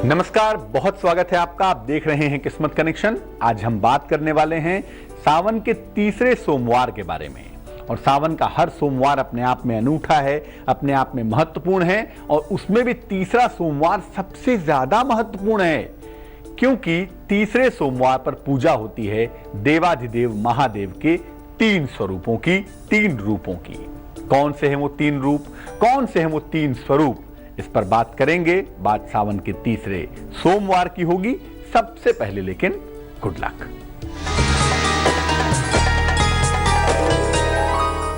नमस्कार, बहुत स्वागत है आपका। आप देख रहे हैं किस्मत कनेक्शन। आज हम बात करने वाले हैं सावन के तीसरे सोमवार के बारे में। और सावन का हर सोमवार अपने आप में अनूठा है, अपने आप में महत्वपूर्ण है, और उसमें भी तीसरा सोमवार सबसे ज्यादा महत्वपूर्ण है, क्योंकि तीसरे सोमवार पर पूजा होती है देवाधिदेव महादेव के तीन स्वरूपों की, तीन रूपों की। कौन से हैं वो तीन रूप, कौन से हैं वो तीन स्वरूप, इस पर बात करेंगे। बात सावन के तीसरे सोमवार की होगी। सबसे पहले लेकिन गुड लक।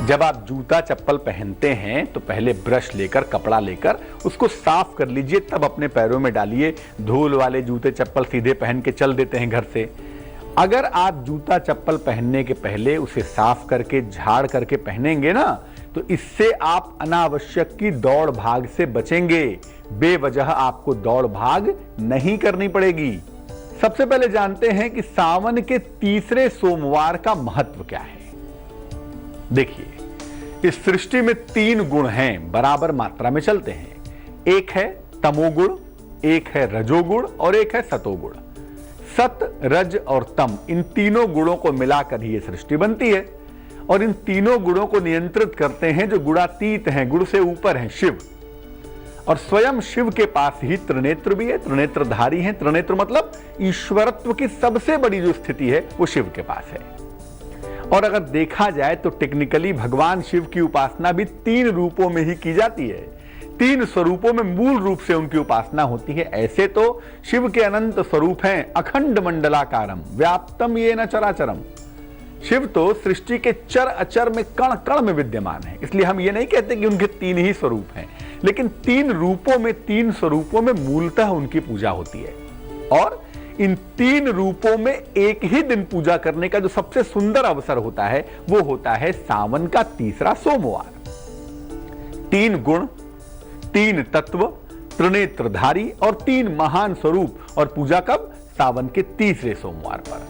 जब आप जूता चप्पल पहनते हैं तो पहले ब्रश लेकर, कपड़ा लेकर उसको साफ कर लीजिए, तब अपने पैरों में डालिए। धूल वाले जूते चप्पल सीधे पहन के चल देते हैं घर से। अगर आप जूता चप्पल पहनने के पहले उसे साफ करके, झाड़ करके पहनेंगे ना, तो इससे आप अनावश्यक की दौड़ भाग से बचेंगे। बेवजह आपको दौड़ भाग नहीं करनी पड़ेगी। सबसे पहले जानते हैं कि सावन के तीसरे सोमवार का महत्व क्या है। देखिए, इस सृष्टि में तीन गुण हैं, बराबर मात्रा में चलते हैं। एक है तमोगुण, एक है रजोगुण और एक है सतोगुण। सत, रज और तम, इन तीनों गुणों को मिलाकर ही यह सृष्टि बनती है। और इन तीनों गुणों को नियंत्रित करते हैं जो गुणातीत हैं, गुण से ऊपर हैं, शिव। और स्वयं शिव के पास ही त्रिनेत्र भी है, त्रिनेत्रधारी हैं। त्रिनेत्र मतलब ईश्वरत्व की सबसे बड़ी जो स्थिति है वो शिव के पास है। और अगर देखा जाए तो टेक्निकली भगवान शिव की उपासना भी तीन रूपों में ही की जाती है। तीन स्वरूपों में मूल रूप से उनकी उपासना होती है। ऐसे तो शिव के अनंत स्वरूप हैं, अखंड मंडलाकारम व्याप्तम येन चराचरम। शिव तो सृष्टि के चर अचर में, कण कण में विद्यमान है। इसलिए हम ये नहीं कहते कि उनके तीन ही स्वरूप हैं, लेकिन तीन रूपों में, तीन स्वरूपों में मूलतः उनकी पूजा होती है। और इन तीन रूपों में एक ही दिन पूजा करने का जो सबसे सुंदर अवसर होता है वो होता है सावन का तीसरा सोमवार। तीन गुण, तीन तत्व, त्रिनेत्रधारी और तीन महान स्वरूप, और पूजा कब? सावन के तीसरे सोमवार पर।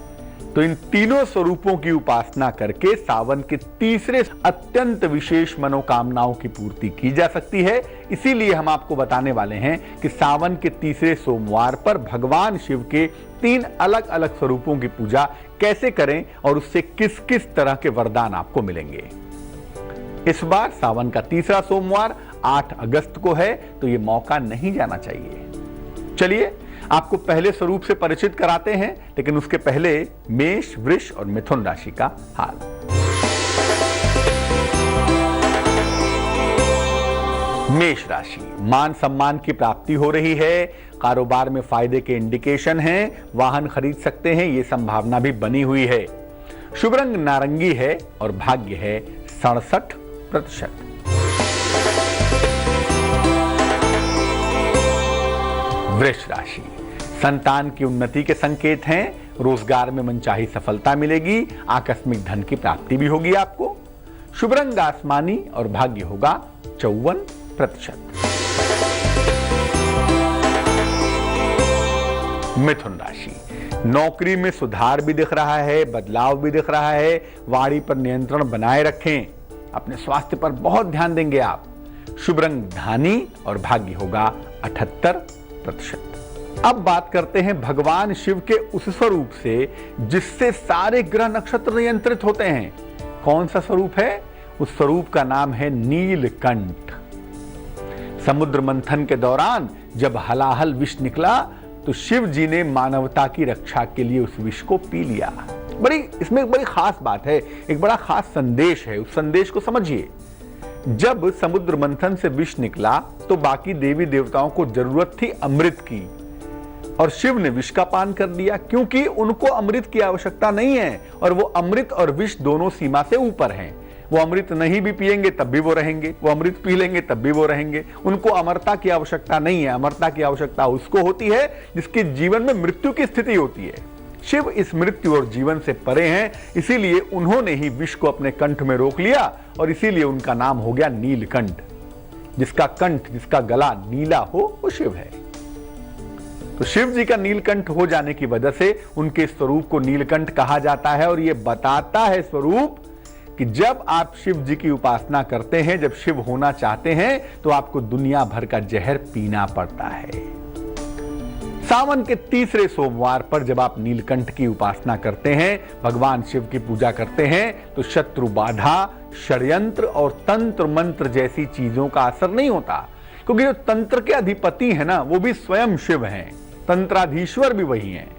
तो इन तीनों स्वरूपों की उपासना करके सावन के तीसरे अत्यंत विशेष मनोकामनाओं की पूर्ति की जा सकती है। इसीलिए हम आपको बताने वाले हैं कि सावन के तीसरे सोमवार पर भगवान शिव के तीन अलग अलग स्वरूपों की पूजा कैसे करें और उससे किस किस तरह के वरदान आपको मिलेंगे। इस बार सावन का तीसरा सोमवार 8 अगस्त को है, तो यह मौका नहीं जाना चाहिए। चलिए आपको पहले स्वरूप से परिचित कराते हैं, लेकिन उसके पहले मेष, वृष और मिथुन राशि का हाल। मेष राशि, मान सम्मान की प्राप्ति हो रही है, कारोबार में फायदे के इंडिकेशन हैं, वाहन खरीद सकते हैं, यह संभावना भी बनी हुई है। शुभ रंग नारंगी है और भाग्य है 67%। वृष राशि, संतान की उन्नति के संकेत हैं, रोजगार में मनचाही सफलता मिलेगी, आकस्मिक धन की प्राप्ति भी होगी आपको। शुभ रंग आसमानी और भाग्य होगा 54%। मिथुन राशि, नौकरी में सुधार भी दिख रहा है, बदलाव भी दिख रहा है। वाणी पर नियंत्रण बनाए रखें, अपने स्वास्थ्य पर बहुत ध्यान देंगे आप। शुभ रंग धानी और भाग्य होगा 78%। अब बात करते हैं भगवान शिव के उस स्वरूप से जिससे सारे ग्रह नक्षत्र नियंत्रित होते हैं। कौन सा स्वरूप है? उस स्वरूप का नाम है नीलकंठ। समुद्र मंथन के दौरान जब हलाहल विष निकला तो शिव जी ने मानवता की रक्षा के लिए उस विष को पी लिया। इसमें एक बड़ी खास बात है, एक बड़ा खास संदेश है। उस संदेश को समझिए। जब समुद्र मंथन से विष निकला तो बाकी देवी देवताओं को जरूरत थी अमृत की, और शिव ने विष का पान कर लिया, क्योंकि उनको अमृत की आवश्यकता नहीं है। और वो अमृत और विष दोनों सीमा से ऊपर हैं। वो अमृत नहीं भी पिएंगे तब भी वो रहेंगे, वो अमृत पी लेंगे तब भी वो रहेंगे। उनको अमरता की आवश्यकता नहीं है। अमरता की आवश्यकता उसको होती है जिसके जीवन में मृत्यु की स्थिति होती है। शिव इस मृत्यु और जीवन से परे हैं, इसीलिए उन्होंने ही विष को अपने कंठ में रोक लिया, और इसीलिए उनका नाम हो गया नीलकंठ। जिसका कंठ, जिसका गला नीला हो, वो शिव है। तो शिव जी का नीलकंठ हो जाने की वजह से उनके स्वरूप को नीलकंठ कहा जाता है। और यह बताता है स्वरूप कि जब आप शिव जी की उपासना करते हैं, जब शिव होना चाहते हैं, तो आपको दुनिया भर का जहर पीना पड़ता है। सावन के तीसरे सोमवार पर जब आप नीलकंठ की उपासना करते हैं, भगवान शिव की पूजा करते हैं, तो शत्रु बाधा, षड्यंत्र और तंत्र मंत्र जैसी चीजों का असर नहीं होता, क्योंकि जो तंत्र के अधिपति है ना, वो भी स्वयं शिव हैं, तंत्राधीश्वर भी वही हैं।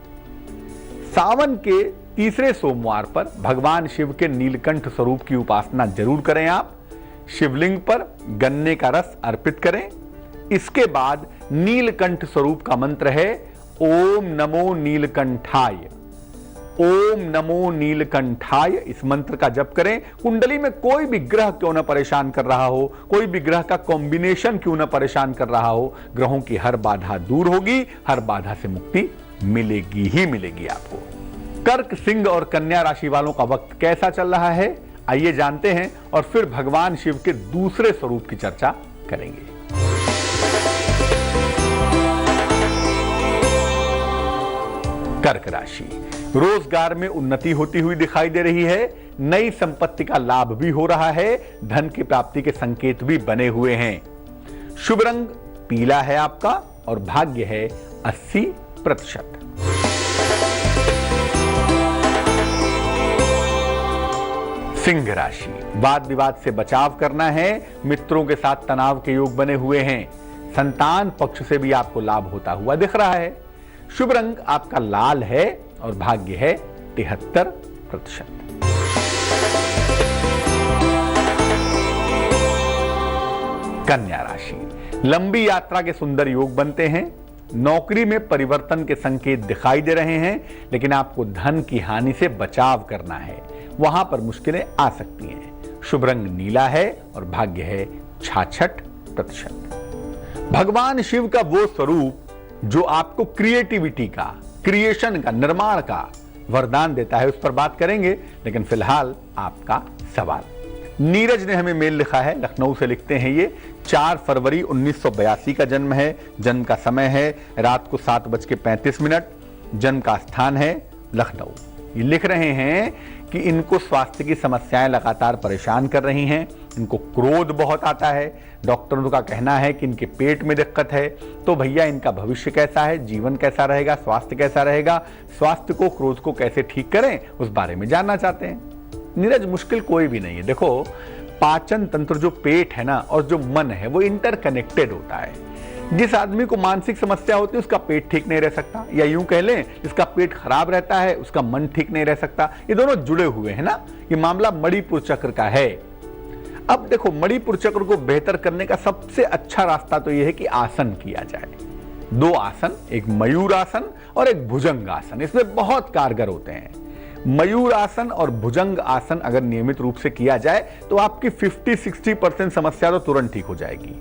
सावन के तीसरे सोमवार पर भगवान शिव के नीलकंठ स्वरूप की उपासना जरूर करें। आप शिवलिंग पर गन्ने का रस अर्पित करें। इसके बाद नीलकंठ स्वरूप का मंत्र है ओम नमो नीलकंठाय। ओम नमो नीलकंठाय, इस मंत्र का जप करें। कुंडली में कोई भी ग्रह क्यों ना परेशान कर रहा हो, कोई भी ग्रह का कॉम्बिनेशन क्यों ना परेशान कर रहा हो, ग्रहों की हर बाधा दूर होगी, हर बाधा से मुक्ति मिलेगी ही मिलेगी आपको। कर्क, सिंह और कन्या राशि वालों का वक्त कैसा चल रहा है, आइए जानते हैं और फिर भगवान शिव के दूसरे स्वरूप की चर्चा करेंगे। कर्क राशि, रोजगार में उन्नति होती हुई दिखाई दे रही है। नई संपत्ति का लाभ भी हो रहा है। धन की प्राप्ति के संकेत भी बने हुए हैं। शुभ रंग पीला है आपका और भाग्य है 80%। सिंह राशि, वाद विवाद से बचाव करना है। मित्रों के साथ तनाव के योग बने हुए हैं। संतान पक्ष से भी आपको लाभ होता हुआ दिख रहा है। शुभ रंग आपका लाल है और भाग्य है 73%। कन्या राशि, लंबी यात्रा के सुंदर योग बनते हैं। नौकरी में परिवर्तन के संकेत दिखाई दे रहे हैं, लेकिन आपको धन की हानि से बचाव करना है, वहां पर मुश्किलें आ सकती हैं। शुभ रंग नीला है और भाग्य है 66%। भगवान शिव का वो स्वरूप जो आपको क्रिएटिविटी का, क्रिएशन का, निर्माण का वरदान देता है, उस पर बात करेंगे। लेकिन फिलहाल आपका सवाल। नीरज ने हमें मेल लिखा है, लखनऊ से लिखते हैं ये। 4 फरवरी 1982 का जन्म है। जन्म का समय है रात को 7:35। जन्म का स्थान है लखनऊ। ये लिख रहे हैं कि इनको स्वास्थ्य की समस्याएं लगातार परेशान कर रही हैं। इनको क्रोध बहुत आता है। डॉक्टरों का कहना है कि इनके पेट में दिक्कत है। तो भैया इनका भविष्य कैसा है, जीवन कैसा रहेगा, स्वास्थ्य कैसा रहेगा, स्वास्थ्य को, क्रोध को कैसे ठीक करें, उस बारे में जानना चाहते हैं। नीरज, मुश्किल कोई भी नहीं है। देखो, पाचन तंत्र, जो पेट है ना और जो मन है, वो इंटरकनेक्टेड होता है। जिस आदमी को मानसिक समस्या होती है उसका पेट ठीक नहीं रह सकता, या यूं कह लें जिसका पेट खराब रहता है उसका मन ठीक नहीं रह सकता। ये दोनों जुड़े हुए हैं ना। ये मामला मणिपुर चक्र का है। अब देखो, मणिपुर चक्र को बेहतर करने का सबसे अच्छा रास्ता तो यह है कि आसन किया जाए। 2 आसन, एक मयूर आसन और एक भुजंग आसन, इसमें बहुत कारगर होते हैं। मयूर आसन और भुजंग आसन अगर नियमित रूप से किया जाए तो आपकी 50-60% समस्या तो तुरंत ठीक हो जाएगी।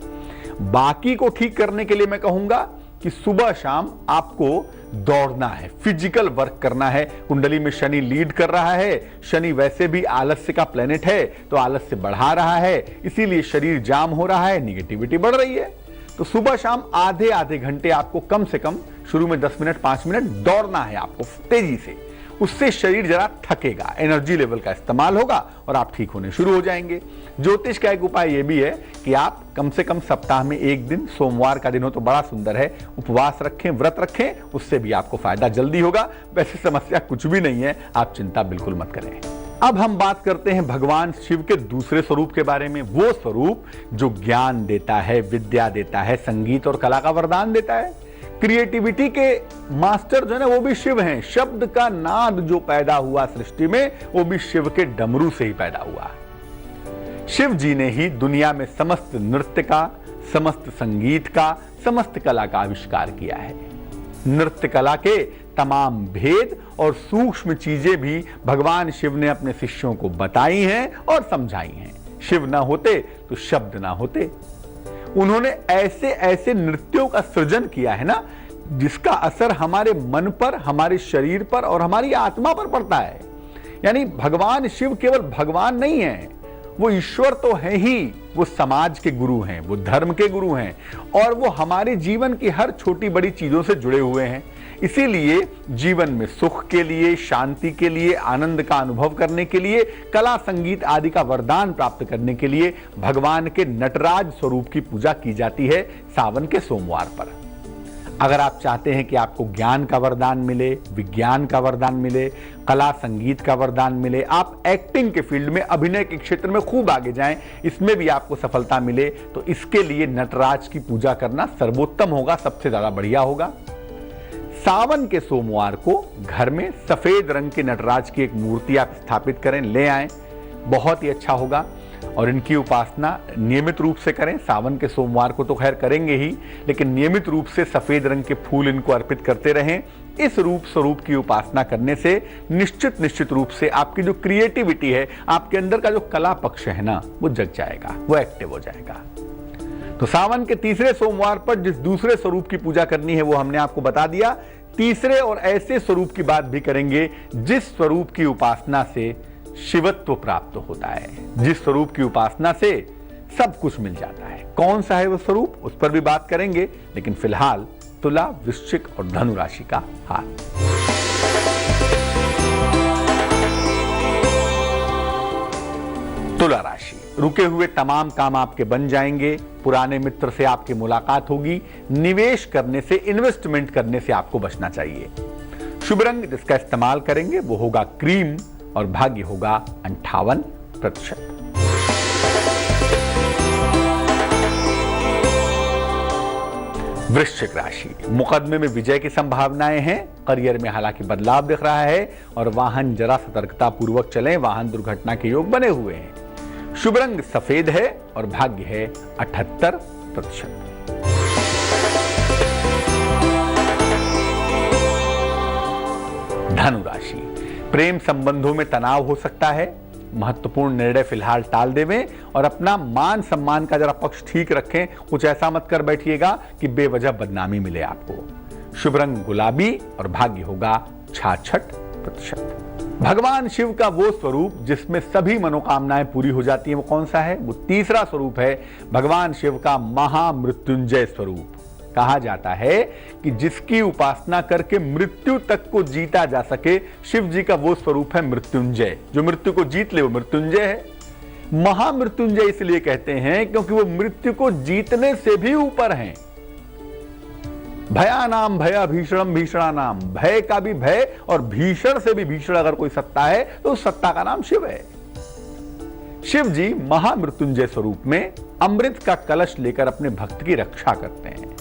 बाकी को ठीक करने के लिए मैं कहूंगा कि सुबह शाम आपको दौड़ना है, फिजिकल वर्क करना है। कुंडली में शनि लीड कर रहा है। शनि वैसे भी आलस्य का प्लेनेट है, तो आलस्य बढ़ा रहा है, इसीलिए शरीर जाम हो रहा है, निगेटिविटी बढ़ रही है। तो सुबह शाम आधे घंटे आपको कम से कम, शुरू में 10 मिनट 5 मिनट दौड़ना है आपको तेजी से। उससे शरीर जरा थकेगा, एनर्जी लेवल का इस्तेमाल होगा और आप ठीक होने शुरू हो जाएंगे। ज्योतिष का एक उपाय यह भी है कि आप कम से कम सप्ताह में एक दिन, सोमवार का दिन हो तो बड़ा सुंदर है, उपवास रखें, व्रत रखें, उससे भी आपको फायदा जल्दी होगा। वैसे समस्या कुछ भी नहीं है, आप चिंता बिल्कुल मत करें। अब हम बात करते हैं भगवान शिव के दूसरे स्वरूप के बारे में। वो स्वरूप जो ज्ञान देता है, विद्या देता है, संगीत और कला का वरदान देता है। क्रिएटिविटी के मास्टर जो है ना, वो भी शिव हैं। शब्द का नाद जो पैदा हुआ सृष्टि में, वो भी शिव के डमरू से ही पैदा हुआ। शिव जी ने ही दुनिया में समस्त नृत्य का, समस्त संगीत का, समस्त कला का आविष्कार किया है। नृत्य कला के तमाम भेद और सूक्ष्म चीजें भी भगवान शिव ने अपने शिष्यों को बताई हैं और समझाई हैं। शिव ना होते तो शब्द ना होते। उन्होंने ऐसे ऐसे नृत्यों का सृजन किया है ना, जिसका असर हमारे मन पर, हमारे शरीर पर और हमारी आत्मा पर पड़ता है। यानी भगवान शिव केवल भगवान नहीं है, वो ईश्वर तो है ही, वो समाज के गुरु हैं, वो धर्म के गुरु हैं और वो हमारे जीवन की हर छोटी बड़ी चीजों से जुड़े हुए हैं। इसीलिए जीवन में सुख के लिए, शांति के लिए, आनंद का अनुभव करने के लिए, कला संगीत आदि का वरदान प्राप्त करने के लिए भगवान के नटराज स्वरूप की पूजा की जाती है सावन के सोमवार पर। अगर आप चाहते हैं कि आपको ज्ञान का वरदान मिले, विज्ञान का वरदान मिले, कला संगीत का वरदान मिले, आप एक्टिंग के फील्ड में, अभिनय के क्षेत्र में खूब आगे जाएं, इसमें भी आपको सफलता मिले, तो इसके लिए नटराज की पूजा करना सर्वोत्तम होगा, सबसे ज्यादा बढ़िया होगा। सावन के सोमवार को घर में सफेद रंग के नटराज की एक मूर्ति आप स्थापित करें, ले आएं, बहुत ही अच्छा होगा। और इनकी उपासना नियमित रूप से करें। सावन के सोमवार को तो खैर करेंगे ही, लेकिन नियमित रूप से सफेद रंग के फूल इनको अर्पित करते रहें। इस रूप स्वरूप की उपासना करने से निश्चित रूप से आपकी जो क्रिएटिविटी है, आपके अंदर का जो कला पक्ष है ना, वो जग जाएगा, वो एक्टिव हो जाएगा। तो सावन के तीसरे सोमवार पर जिस दूसरे स्वरूप की पूजा करनी है वो हमने आपको बता दिया। तीसरे और ऐसे स्वरूप की बात भी करेंगे जिस स्वरूप की उपासना से शिवत्व प्राप्त होता है, जिस स्वरूप की उपासना से सब कुछ मिल जाता है। कौन सा है वो स्वरूप, उस पर भी बात करेंगे, लेकिन फिलहाल तुला, वृश्चिक और धनु राशि का हाल। तुला राशि, रुके हुए तमाम काम आपके बन जाएंगे, पुराने मित्र से आपकी मुलाकात होगी, निवेश करने से, इन्वेस्टमेंट करने से आपको बचना चाहिए। शुभ रंग जिसका इस्तेमाल करेंगे वो होगा क्रीम और भाग्य होगा 58%। वृश्चिक राशि, मुकदमे में विजय की संभावनाएं हैं, करियर में हालांकि बदलाव दिख रहा है और वाहन जरा सतर्कता पूर्वक चलें, वाहन दुर्घटना के योग बने हुए हैं। शुभ रंग सफेद है और भाग्य है 78%। धनु राशि, प्रेम संबंधों में तनाव हो सकता है, महत्वपूर्ण निर्णय फिलहाल टाल देवें और अपना मान सम्मान का जरा पक्ष ठीक रखें। कुछ ऐसा मत कर बैठिएगा कि बेवजह बदनामी मिले आपको। शुभ रंग गुलाबी और भाग्य होगा 66%। भगवान शिव का वो स्वरूप जिसमें सभी मनोकामनाएं पूरी हो जाती हैं, वो कौन सा है? वो तीसरा स्वरूप है भगवान शिव का महामृत्युंजय स्वरूप। कहा जाता है कि जिसकी उपासना करके मृत्यु तक को जीता जा सके, शिव जी का वो स्वरूप है मृत्युंजय। जो मृत्यु को जीत ले वो मृत्युंजय है। महामृत्युंजय इसलिए कहते हैं क्योंकि वो मृत्यु को जीतने से भी ऊपर हैं। भयानाम भय भीषणम भीषणानाम, भय का भी भय और भीषण से भी भीषण अगर कोई सत्ता है तो उस सत्ता का नाम शिव है। शिव जी महामृत्युंजय स्वरूप में अमृत का कलश लेकर अपने भक्त की रक्षा करते हैं।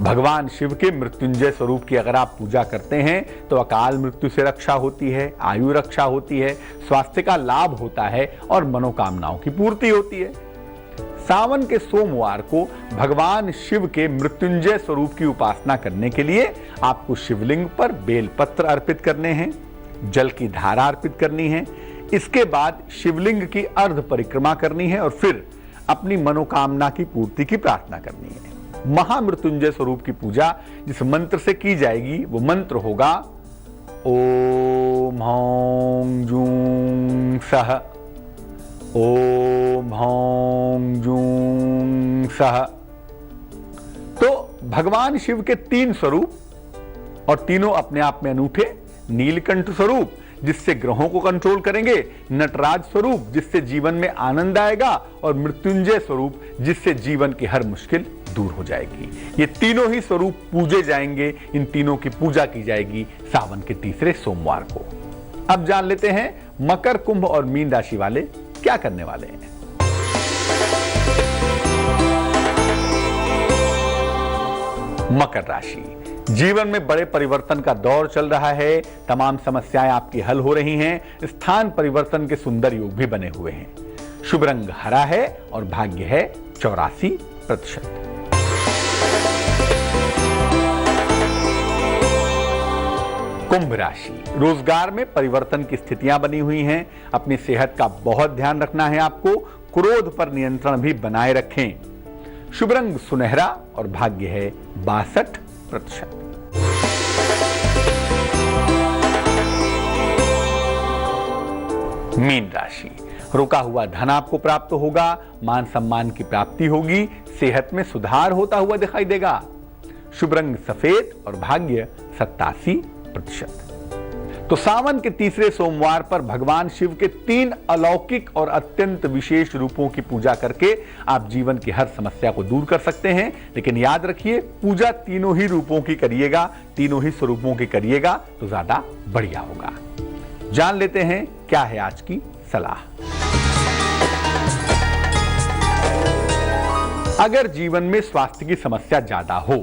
भगवान शिव के मृत्युंजय स्वरूप की अगर आप पूजा करते हैं तो अकाल मृत्यु से रक्षा होती है, आयु रक्षा होती है, स्वास्थ्य का लाभ होता है और मनोकामनाओं की पूर्ति होती है। सावन के सोमवार को भगवान शिव के मृत्युंजय स्वरूप की उपासना करने के लिए आपको शिवलिंग पर बेलपत्र अर्पित करने हैं, जल की धारा अर्पित करनी है। इसके बाद शिवलिंग की अर्ध परिक्रमा करनी है और फिर अपनी मनोकामना की पूर्ति की प्रार्थना करनी है। महामृत्युंजय स्वरूप की पूजा जिस मंत्र से की जाएगी वो मंत्र होगा ओम हौं जूं सह, ओम हौं जूं सह। तो भगवान शिव के 3 स्वरूप और तीनों अपने आप में अनूठे। नीलकंठ स्वरूप जिससे ग्रहों को कंट्रोल करेंगे, नटराज स्वरूप जिससे जीवन में आनंद आएगा और मृत्युंजय स्वरूप जिससे जीवन की हर मुश्किल दूर हो जाएगी। ये तीनों ही स्वरूप पूजे जाएंगे, इन तीनों की पूजा की जाएगी सावन के तीसरे सोमवार को। अब जान लेते हैं मकर, कुंभ और मीन राशि वाले क्या करने वाले हैं। मकर राशि, जीवन में बड़े परिवर्तन का दौर चल रहा है, तमाम समस्याएं आपकी हल हो रही हैं, स्थान परिवर्तन के सुंदर योग भी बने हुए हैं। शुभ रंग हरा है और भाग्य है 84%। कुंभ राशि, रोजगार में परिवर्तन की स्थितियां बनी हुई हैं, अपनी सेहत का बहुत ध्यान रखना है आपको, क्रोध पर नियंत्रण भी बनाए रखें। शुभ रंग सुनहरा और भाग्य है 62%। मीन राशि, रुका हुआ धन आपको प्राप्त होगा, मान सम्मान की प्राप्ति होगी, सेहत में सुधार होता हुआ दिखाई देगा। शुभ रंग सफेद और भाग्य 87%। तो सावन के तीसरे सोमवार पर भगवान शिव के 3 अलौकिक और अत्यंत विशेष रूपों की पूजा करके आप जीवन की हर समस्या को दूर कर सकते हैं। लेकिन याद रखिए, पूजा तीनों ही रूपों की करिएगा, तीनों ही स्वरूपों की करिएगा तो ज्यादा बढ़िया होगा। जान लेते हैं क्या है आज की सलाह। अगर जीवन में स्वास्थ्य की समस्या ज्यादा हो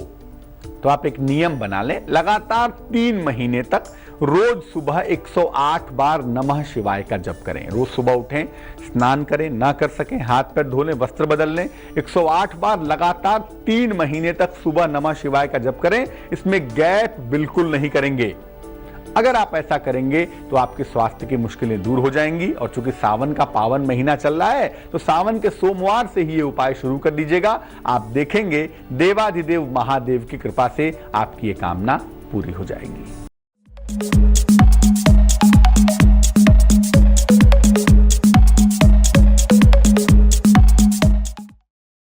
तो आप एक नियम बना लें, लगातार 3 महीने तक रोज सुबह 108 बार नमः शिवाय का जप करें। रोज सुबह उठें, स्नान करें, ना कर सकें हाथ पैर धो लें, वस्त्र बदल लें, 108 बार लगातार 3 महीने तक सुबह नमः शिवाय का जप करें। इसमें गैप बिल्कुल नहीं करेंगे। अगर आप ऐसा करेंगे तो आपके स्वास्थ्य की मुश्किलें दूर हो जाएंगी। और चूंकि सावन का पावन महीना चल रहा है तो सावन के सोमवार से ही ये उपाय शुरू कर दीजिएगा। आप देखेंगे देवाधिदेव महादेव की कृपा से आपकी ये कामना पूरी हो जाएगी।